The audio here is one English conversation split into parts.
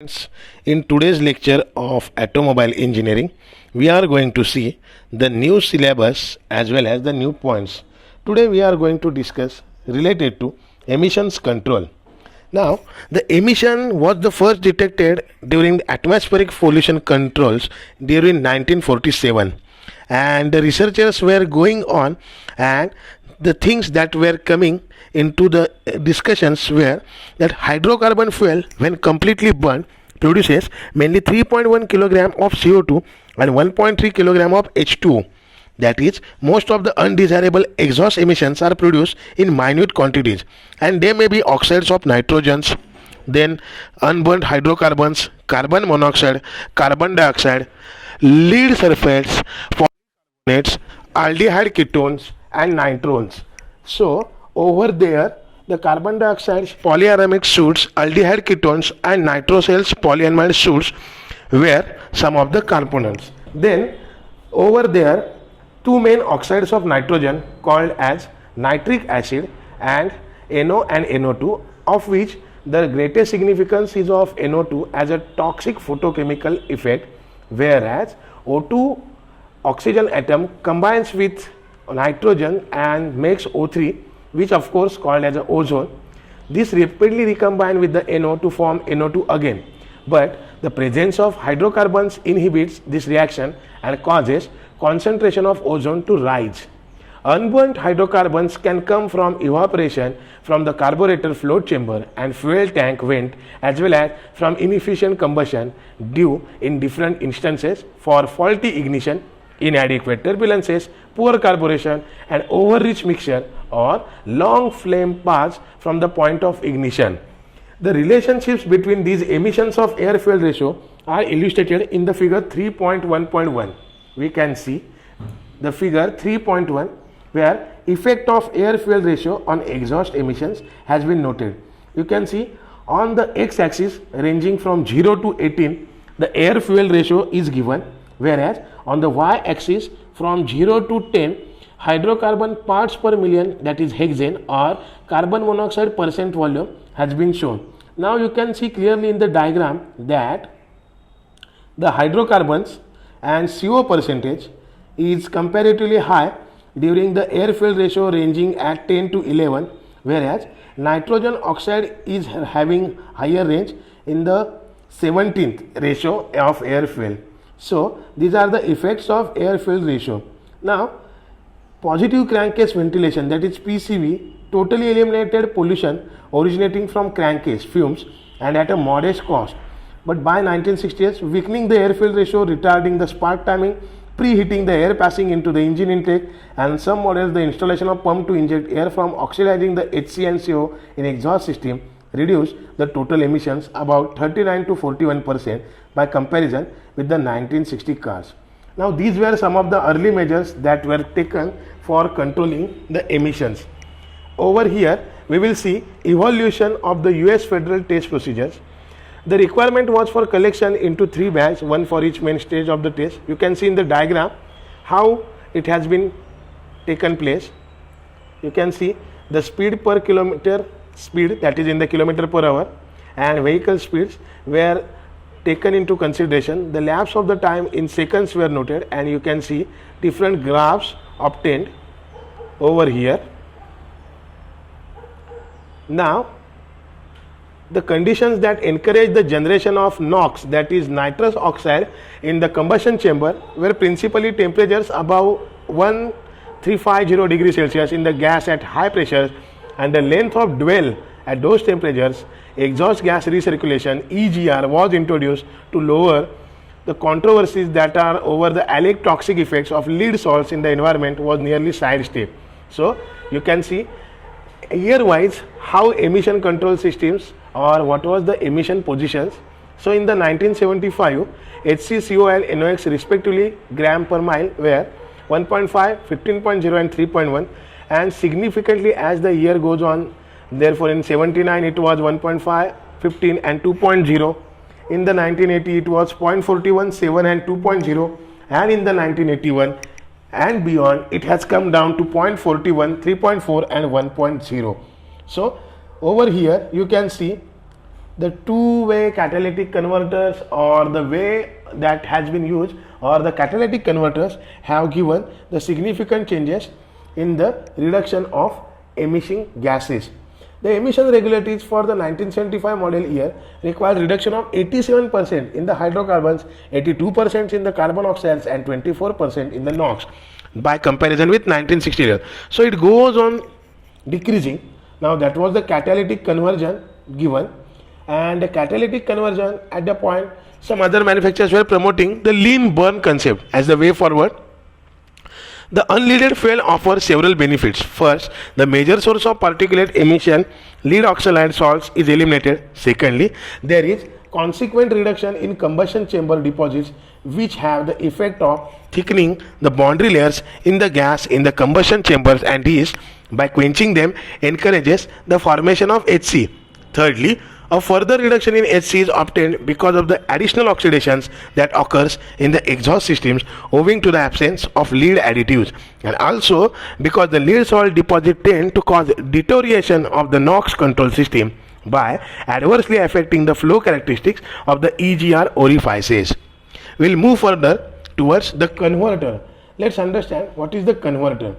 Friends, in today's lecture of automobile engineering, we are going to see the new syllabus as well as the new points. Today we are going to discuss related to emissions control. Now, the emission was the first detected during the atmospheric pollution controls during 1947, and the researchers were going on, and the things that were coming into the discussions were that hydrocarbon fuel, when completely burned, produces mainly 3.1 kilogram of CO2 and 1.3 kilogram of H2O. That is, most of the undesirable exhaust emissions are produced in minute quantities, and they may be oxides of nitrogens, then unburned hydrocarbons, carbon monoxide, carbon dioxide, lead sulfates, polycarbonates, aldehyde ketones, and nitrones. So over there, the carbon dioxide polyaromatic soutes, aldehyde ketones, and nitrosyls polyamide soutes were some of the components. Then over there, two main oxides of nitrogen called as nitric acid and NO and NO2, of which the greatest significance is of NO2 as a toxic photochemical effect, whereas O2 oxygen atom combines with nitrogen and makes O3, which of course called as a ozone. This rapidly recombine with the NO to form NO2 again, but the presence of hydrocarbons inhibits this reaction and causes concentration of ozone to rise. Unburnt hydrocarbons can come from evaporation from the carburetor float chamber and fuel tank vent, as well as from inefficient combustion due in different instances for faulty ignition, inadequate turbulences, poor carburation, and overrich mixture or long flame paths from the point of ignition. The relationships between these emissions of air fuel ratio are illustrated in the figure 3.1.1. We can see the figure 3.1 where effect of air fuel ratio on exhaust emissions has been noted. You can see on the x-axis ranging from 0 to 18, the air fuel ratio is given, whereas on the y-axis from 0 to 10, hydrocarbon parts per million, that is hexane, or carbon monoxide percent volume has been shown. Now you can see clearly in the diagram that the hydrocarbons and CO percentage is comparatively high during the air fuel ratio ranging at 10 to 11, whereas nitrogen oxide is having higher range in the 17th ratio of air fuel. So these are the effects of air fuel ratio. Now, positive crankcase ventilation, that is PCV, totally eliminated pollution originating from crankcase fumes and at a modest cost. But by 1960s, weakening the air fuel ratio, retarding the spark timing, preheating the air passing into the engine intake, and some models the installation of pump to inject air from oxidizing the HC and CO in exhaust system reduced the total emissions about 39 to 41% by comparison with the 1960 cars. Now these were some of the early measures that were taken for controlling the emissions. Over here we will see evolution of the US federal test procedures. The requirement was for collection into 3 bags, one for each main stage of the test. You can see in the diagram how it has been taken place. You can see the speed per kilometer speed, that is in the kilometer per hour, and vehicle speeds were taken into consideration. The lapse of the time in seconds were noted, and you can see different graphs obtained over here. Now the conditions that encourage the generation of NOx, that is nitrous oxide, in the combustion chamber were principally temperatures above 1350 degrees Celsius in the gas at high pressures, and the length of dwell at those temperatures. Exhaust gas recirculation EGR was introduced to lower the controversies that are over the alkalic toxic effects of lead salts in the environment was nearly sidestepped. So you can see year wise how emission control systems or what was the emission positions. So in the 1975, HC, CO and NOx respectively gram per mile were 1.5, 15.0 and 3.1, and significantly as the year goes on, therefore in 79 it was 1.5, 15 and 2.0. In the 1980 it was 0.41, 7 and 2.0, and in the 1981 and beyond it has come down to 0.41, 3.4 and 1.0. So over here you can see the two-way catalytic converters, or the way that has been used, or the catalytic converters have given the significant changes in the reduction of emitting gases. The emission regulators for the 1975 model year required reduction of 87% in the hydrocarbons, 82% in the carbon oxides, and 24% in the NOx by comparison with 1960. So it goes on decreasing. Now that was the catalytic conversion given, and the catalytic conversion at the point some other manufacturers were promoting the lean burn concept as the way forward. The unleaded fuel offers several benefits. First, the major source of particulate emission, lead oxide salts, is eliminated. Secondly, there is consequent reduction in combustion chamber deposits, which have the effect of thickening the boundary layers in the gas in the combustion chambers, and is, by quenching them, encourages the formation of HC. Thirdly, a further reduction in HC is obtained because of the additional oxidations that occurs in the exhaust systems owing to the absence of lead additives, and also because the lead salt deposits tend to cause deterioration of the NOx control system by adversely affecting the flow characteristics of the EGR orifices. We'll move further towards the converter. Let's understand what is the converter.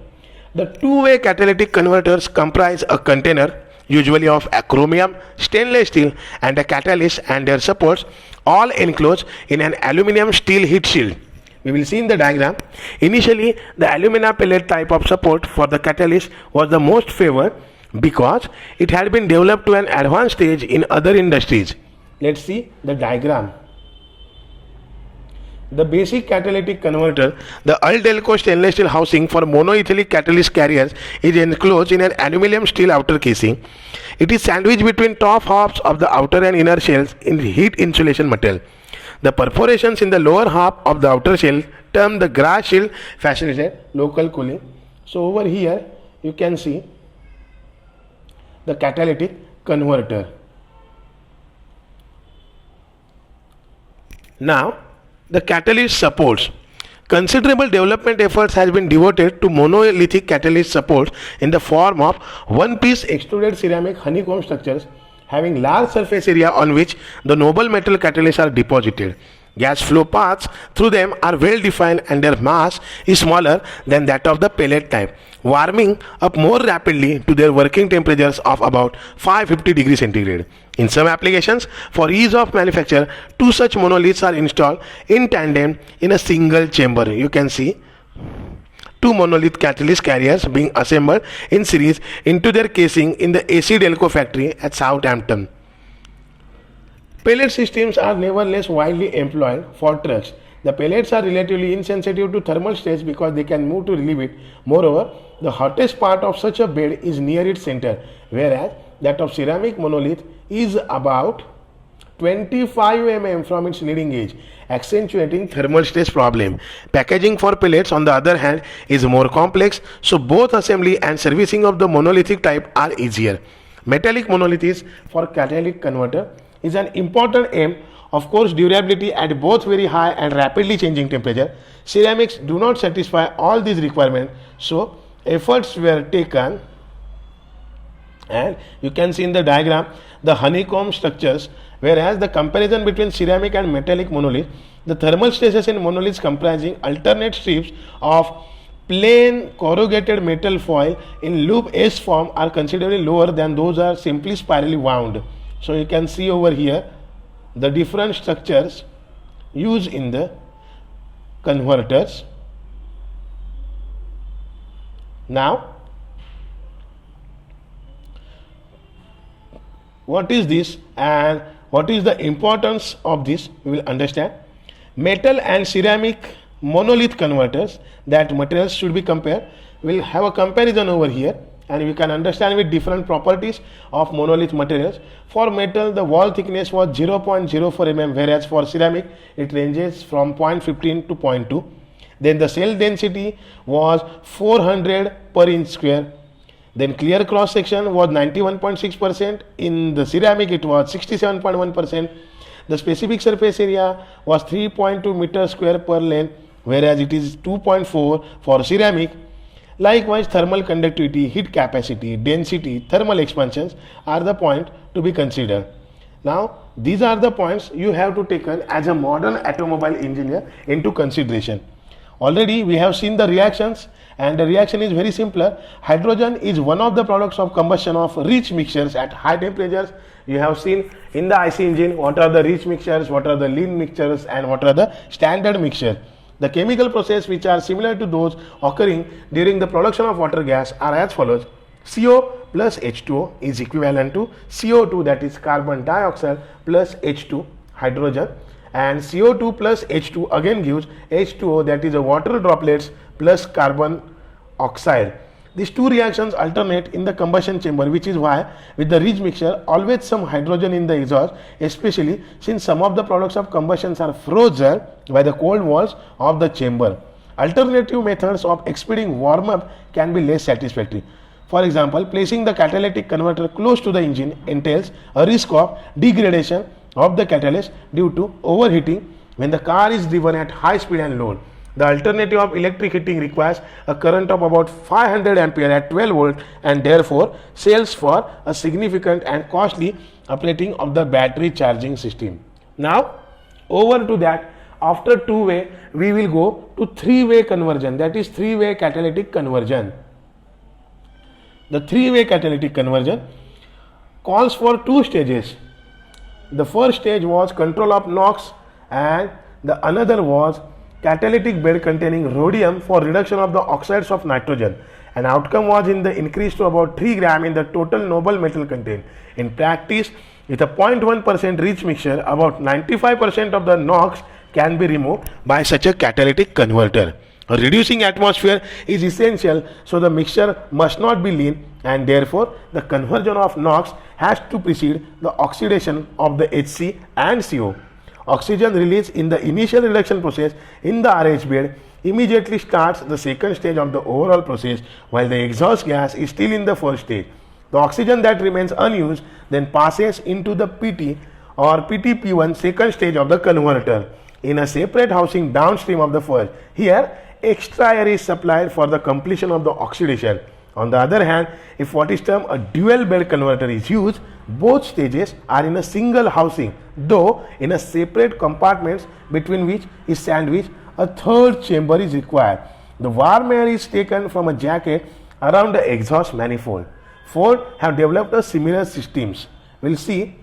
The two-way catalytic converters comprise a container, usually of chromium, stainless steel, and a catalyst and their supports, all enclosed in an aluminum steel heat shield. We will see in the diagram. Initially, the alumina pellet type of support for the catalyst was the most favored because it had been developed to an advanced stage in other industries. Let's see the diagram. The basic catalytic converter, the Aldelco stainless steel housing for monoethylene catalyst carriers, is enclosed in an aluminum steel outer casing. It is sandwiched between top halves of the outer and inner shells in heat insulation material. The perforations in the lower half of the outer shell, termed the grass shield, facilitate local cooling. So over here you can see the catalytic converter. Now, the catalyst supports. Considerable development efforts has been devoted to monolithic catalyst supports in the form of one-piece extruded ceramic honeycomb structures having large surface area on which the noble metal catalysts are deposited. Gas flow paths through them are well defined and their mass is smaller than that of the pellet type, warming up more rapidly to their working temperatures of about 550 degrees centigrade. In some applications, for ease of manufacture, two such monoliths are installed in tandem in a single chamber. You can see two monolith catalyst carriers being assembled in series into their casing in the AC Delco factory at Southampton. Pellet systems are nevertheless widely employed for trucks. The pellets are relatively insensitive to thermal stress because they can move to relieve it. Moreover, the hottest part of such a bed is near its center, whereas that of ceramic monolith is about 25 mm from its leading edge, accentuating thermal stress problem. Packaging for pellets, on the other hand, is more complex, so both assembly and servicing of the monolithic type are easier. Metallic monoliths for catalytic converter is an important aim. Of course, durability at both very high and rapidly changing temperature. Ceramics do not satisfy all these requirements, so efforts were taken, and you can see in the diagram the honeycomb structures. Whereas the comparison between ceramic and metallic monolith, the thermal stresses in monoliths comprising alternate strips of plain corrugated metal foil in loop S form are considerably lower than those are simply spirally wound. So you can see over here the different structures used in the converters. Now, what is this and what is the importance of this, we will understand. Metal and ceramic monolith converters, that materials should be compared. We will have a comparison over here and we can understand with different properties of monolith materials. For metal, the wall thickness was 0.04 mm, whereas for ceramic it ranges from 0.15 to 0.2. Then the cell density was 400 per inch square. Then clear cross section was 91.6%. In the ceramic it was 67.1%. The specific surface area was 3.2 meters square per lane, whereas it is 2.4 for ceramic. Likewise, thermal conductivity, heat capacity, density, thermal expansions are the point to be considered. Now, these are the points you have to take as a modern automobile engineer into consideration. Already we have seen the reactions, and the reaction is very simpler. Hydrogen is one of the products of combustion of rich mixtures at high temperatures. You have seen in the IC engine what are the rich mixtures, what are the lean mixtures, and what are the standard mixtures. The chemical process which are similar to those occurring during the production of water gas are as follows. CO plus H2O is equivalent to CO2, that is carbon dioxide, plus H2 hydrogen, and CO2 plus H2 again gives H2O, that is a water droplets plus carbon oxide. These two reactions alternate in the combustion chamber, which is why with the rich mixture always some hydrogen in the exhaust, especially since some of the products of combustion are frozen by the cold walls of the chamber. Alternative methods of expeding warm up can be less satisfactory. For example, placing the catalytic converter close to the engine entails a risk of degradation of the catalyst due to overheating when the car is driven at high speed and load. The alternative of electric heating requires a current of about 500 ampere at 12 volt and therefore sells for a significant and costly operating of the battery charging system. Now, over to that, after two-way, we will go to three-way conversion, that is three-way catalytic conversion. The three-way catalytic conversion calls for two stages. The first stage was control of NOx, and the another was catalytic bed containing rhodium for reduction of the oxides of nitrogen. An outcome was in the increase to about 3 gram in the total noble metal contained. In practice, with a 0.1% rich mixture, about 95% of the NOx can be removed by such a catalytic converter. Reducing atmosphere is essential, so the mixture must not be lean, and therefore the conversion of NOx has to precede the oxidation of the HC and CO. Oxygen release in the initial reduction process in the RH bed immediately starts the second stage of the overall process, while the exhaust gas is still in the first stage. The oxygen that remains unused then passes into the PT or PTP1 second stage of the converter in a separate housing downstream of the first. Here, extra air is supplied for the completion of the oxidation. On the other hand, if what is termed a dual bed converter is used, both stages are in a single housing, though in a separate compartments between which is sandwiched a third chamber is required. The warm air is taken from a jacket around the exhaust manifold. Ford have developed a similar systems. We'll see.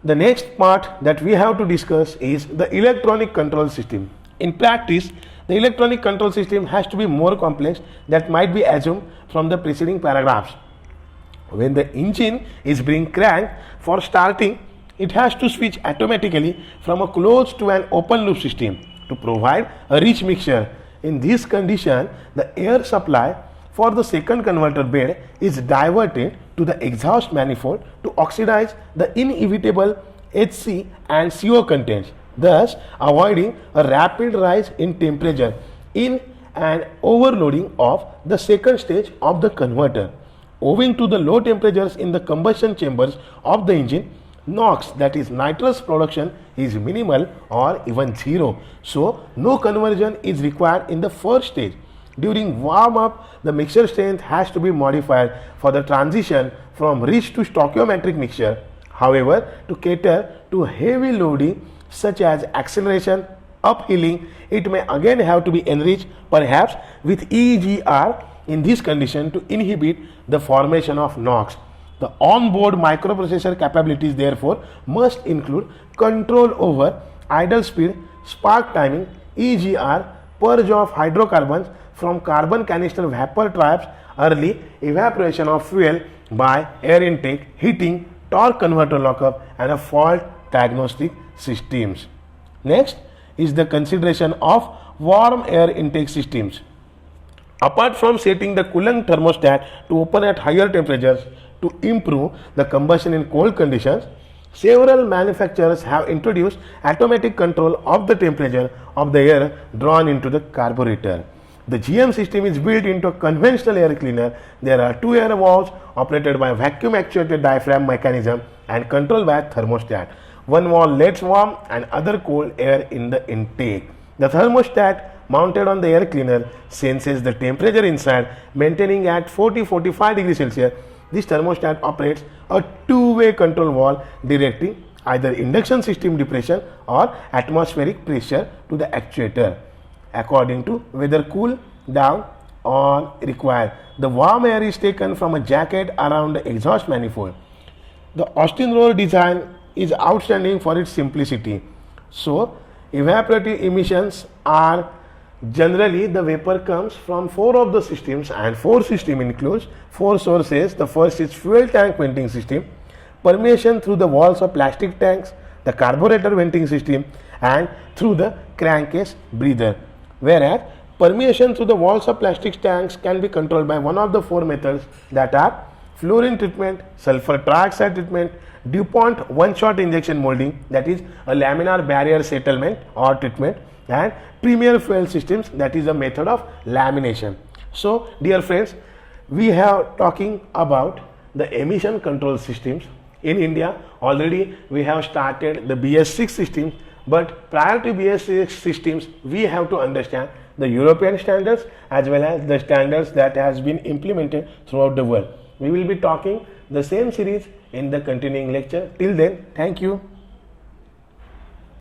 The next part that we have to discuss is the electronic control system. In practice, the electronic control system has to be more complex that might be assumed from the preceding paragraphs. When the engine is being cranked for starting, it has to switch automatically from a closed to an open loop system to provide a rich mixture. In this condition, the air supply for the second converter bed is diverted to the exhaust manifold to oxidize the inevitable HC and CO contents, thus avoiding a rapid rise in temperature in an overloading of the second stage of the converter. Owing to the low temperatures in the combustion chambers of the engine, NOx, that is nitrous production, is minimal or even zero, so no conversion is required in the first stage. During warm up, the mixture strength has to be modified for the transition from rich to stoichiometric mixture. However, to cater to heavy loading such as acceleration, uphilling, it may again have to be enriched, perhaps with EGR in this condition to inhibit the formation of NOx. The on-board microprocessor capabilities therefore must include control over idle speed, spark timing, EGR, purge of hydrocarbons from carbon canister vapor traps, early evaporation of fuel by air intake, heating, torque converter lockup, and a fault diagnostic systems. Next is the consideration of warm air intake systems. Apart from setting the coolant thermostat to open at higher temperatures to improve the combustion in cold conditions, several manufacturers have introduced automatic control of the temperature of the air drawn into the carburetor. The GM system is built into a conventional air cleaner. There are two air valves operated by vacuum actuated diaphragm mechanism and controlled by a thermostat. One valve lets warm and other cold air in the intake. The thermostat mounted on the air cleaner senses the temperature inside, maintaining at 40-45 degrees Celsius. this thermostat operates a two-way control valve directing either induction system depression or atmospheric pressure to the actuator according to whether cool down or required. The warm air is taken from a jacket around the exhaust manifold. The Austin roll design is outstanding for its simplicity. So, evaporative emissions are generally the vapor comes from four of the systems, and four system includes four sources. The first is fuel tank venting system, permeation through the walls of plastic tanks, the carburetor venting system, and through the crankcase breather. Whereas permeation through the walls of plastic tanks can be controlled by one of the four methods, that are fluorine treatment, sulfur trioxide treatment, DuPont one-shot injection molding, that is a laminar barrier settlement or treatment, and premier fuel systems, that is a method of lamination. So dear friends, we have talking about the emission control systems. In India already we have started the BS6 system, but prior to BS6 systems we have to understand the European standards as well as the standards that has been implemented throughout the world. We will be talking the same series in the continuing lecture. Till then, thank you.